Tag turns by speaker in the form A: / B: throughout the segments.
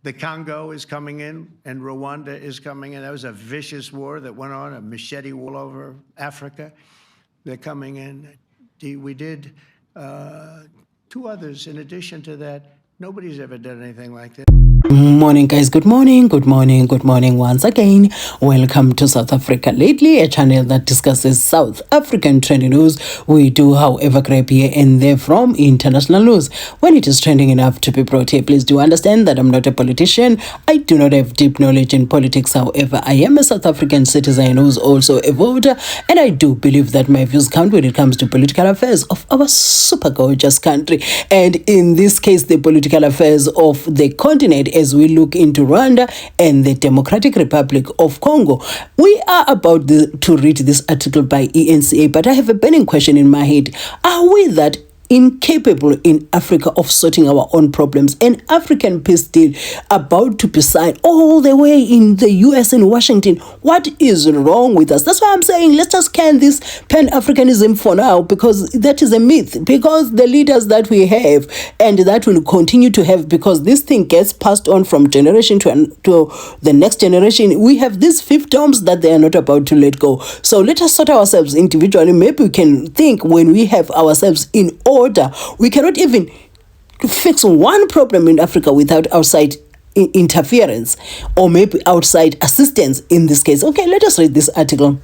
A: The Congo is coming in, and Rwanda is coming in. That was a vicious war that went on, a machete war all over Africa. They're coming in. We did 2 others in addition to that. Nobody's ever done anything like this.
B: Morning guys, good morning once again. Welcome to South Africa Lately, a channel that discusses South African trending news. We do, however, grab here and there from international news when it is trending enough to be brought here. Please do understand that I'm not a politician. I do not have deep knowledge in politics. However, I am a South African citizen who's also a voter, and I do believe that my views count when it comes to political affairs of our super gorgeous country, and in this case the political affairs of the continent, as we look into Rwanda and the Democratic Republic of Congo. We are about to read this article by ENCA, but I have a burning question in my head. Are we that incapable in Africa of sorting our own problems? An African peace deal about to be signed all the way in the US in Washington. What is wrong with us? That's why I'm saying let's just can this Pan-Africanism for now, because that is a myth. Because the leaders that we have and that will continue to have, because this thing gets passed on from generation to the next generation, we have these fiefdoms that they are not about to let go. So let us sort ourselves individually. Maybe we can think when we have ourselves in order. We cannot even fix one problem in Africa without outside interference, or maybe outside assistance in this case. Okay, let us read this article.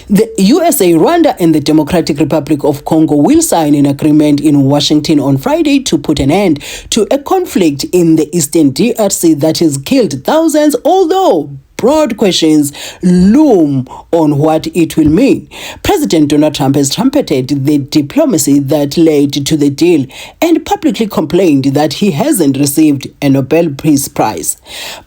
B: The USA, Rwanda, and the Democratic Republic of Congo will sign an agreement in Washington on Friday to put an end to a conflict in the Eastern DRC that has killed thousands, although broad questions loom on what it will mean. President Donald Trump has trumpeted the diplomacy that led to the deal and publicly complained that he hasn't received a Nobel Peace Prize.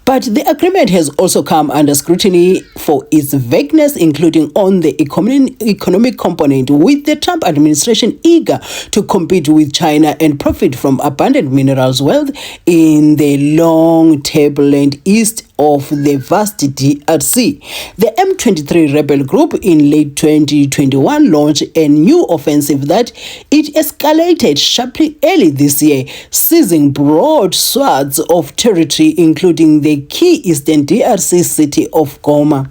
B: But the agreement has also come under scrutiny for its vagueness, including on the economic component, with the Trump administration eager to compete with China and profit from abundant minerals wealth in the long, turbulent east of the vast DRC. The M23 rebel group in late 2021 launched a new offensive that it escalated sharply early this year, seizing broad swaths of territory, including the key eastern DRC city of Goma.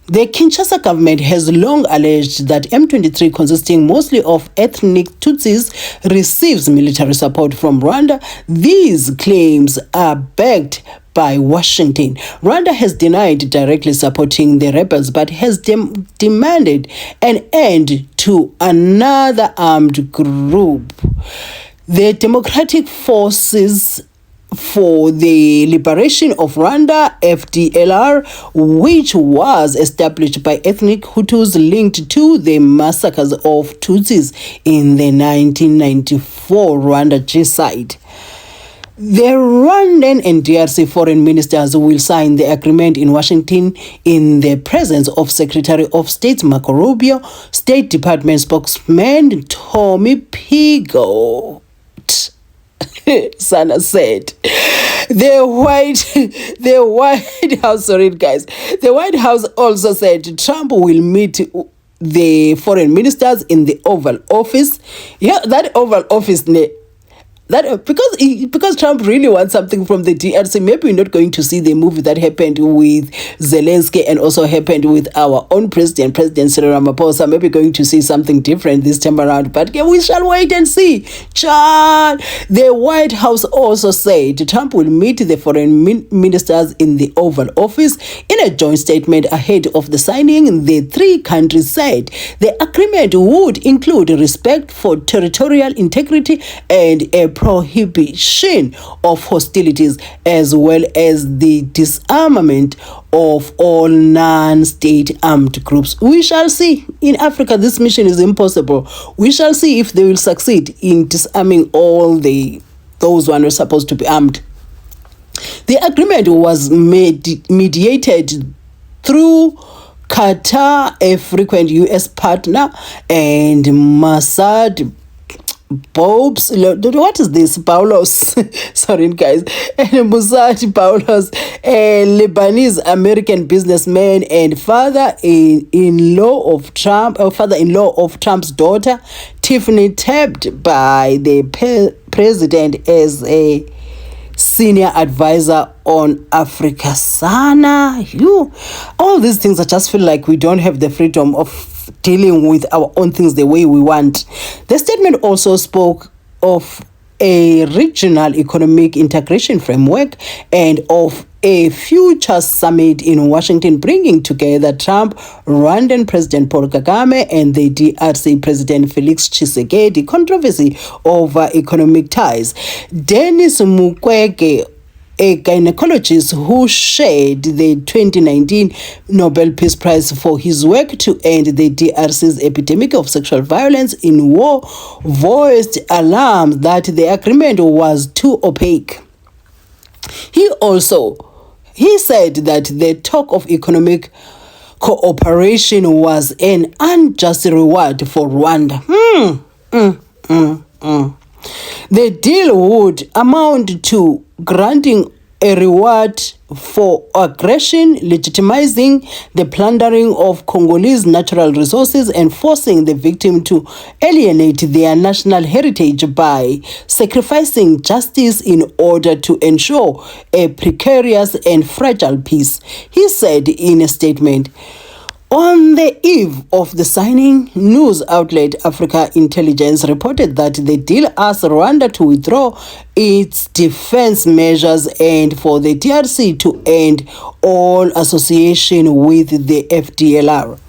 B: The Kinshasa government has long alleged that M23, consisting mostly of ethnic Tutsis, receives military support from Rwanda. These claims are backed by Washington. Rwanda has denied directly supporting the rebels, but has demanded an end to another armed group. The Democratic Forces for the Liberation of Rwanda, FDLR, which was established by ethnic Hutus linked to the massacres of Tutsis in the 1994 Rwanda genocide. The Rwandan and DRC foreign ministers will sign the agreement in Washington in the presence of Secretary of State Marco Rubio, State Department spokesman Tommy Pigot. Sana said. The White House, sorry guys, the White House also said Trump will meet the foreign ministers in the Oval Office. Yeah, that Oval Office, that because Trump really wants something from the DRC. Maybe we're not going to see the move that happened with Zelensky and also happened with our own President Cyril Ramaphosa. Maybe going to see something different this time around. But yeah, we shall wait and see. Chad. The White House also said Trump will meet the foreign ministers in the Oval Office. In a joint statement ahead of the signing, the three countries said the agreement would include respect for territorial integrity and a prohibition of hostilities, as well as the disarmament of all non-state armed groups. We shall see. In Africa, this mission is impossible. We shall see if they will succeed in disarming all those who are not supposed to be armed. The agreement was mediated through Qatar, a frequent U.S. partner, and Mossad Bobs, what is this? Paulos, sorry guys, and Mossad Paulos, a Lebanese American businessman and father-in-law of Trump's daughter, Tiffany, tapped by the president as a senior advisor on Africa. Sana, all these things, I just feel like we don't have the freedom of dealing with our own things the way we want. The statement also spoke of a regional economic integration framework and of a future summit in Washington, bringing together Trump, Rwandan President Paul KAGAME, and the DRC President FELIX TSHISEKEDI controversy over economic ties. Dennis Mukwege, a gynecologist who shared the 2019 Nobel Peace Prize for his work to end the DRC's epidemic of sexual violence in war, voiced alarm that the agreement was too opaque. He said that the talk of economic cooperation was an unjust reward for Rwanda. The deal would amount to granting a reward for aggression, legitimizing the plundering of Congolese natural resources, and forcing the victim to alienate their national heritage by sacrificing justice in order to ensure a precarious and fragile peace, he said in a statement. On the eve of the signing, news outlet Africa Intelligence reported that the deal asked Rwanda to withdraw its defense measures and for the DRC to end all association with the FDLR.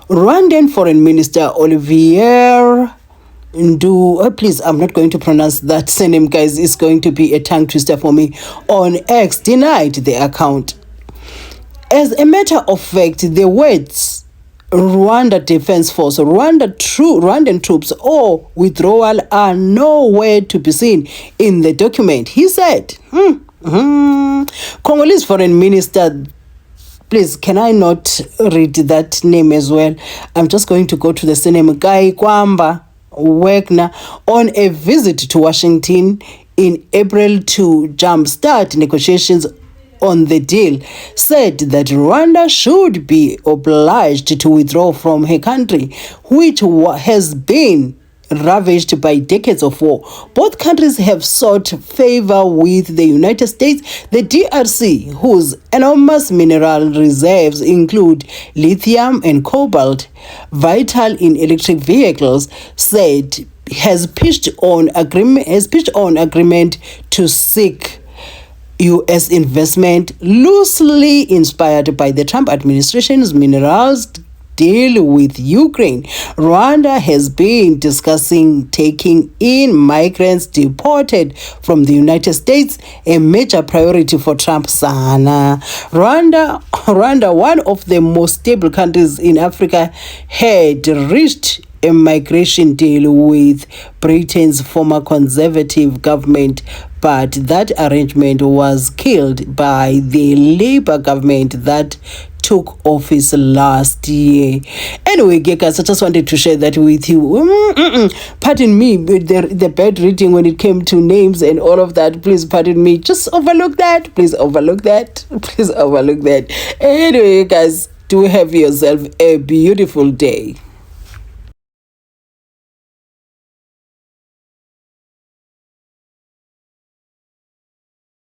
B: Rwandan Foreign Minister Olivier please, I'm not going to pronounce that surname, guys. It's going to be a tongue twister for me. On X, denied the account. As a matter of fact, the words Rwanda Defense Force, Rwandan troops, or withdrawal are nowhere to be seen in the document, he said. Congolese Foreign Minister, please, can I not read that name as well? I'm just going to go to the surname. Guy Kwamba Wagner, on a visit to Washington in April to jumpstart negotiations on the deal, said that Rwanda should be obliged to withdraw from her country, which has been ravaged by decades of war. Both countries have sought favor with the United States. The DRC, whose enormous mineral reserves include lithium and cobalt, vital in electric vehicles, said has pitched on agreement to seek U.S. investment, loosely inspired by the Trump administration's minerals deal with Ukraine. Rwanda has been discussing taking in migrants deported from the United States, a major priority for Trump. Rwanda, one of the most stable countries in Africa, had reached a migration deal with Britain's former conservative government, but that arrangement was killed by the Labour government that took office last year. Anyway, guys, I just wanted to share that with you. Pardon me, the bad reading when it came to names and all of that. Please pardon me. Just overlook that. Please overlook that. Please overlook that. Anyway, guys, do have yourself a beautiful day.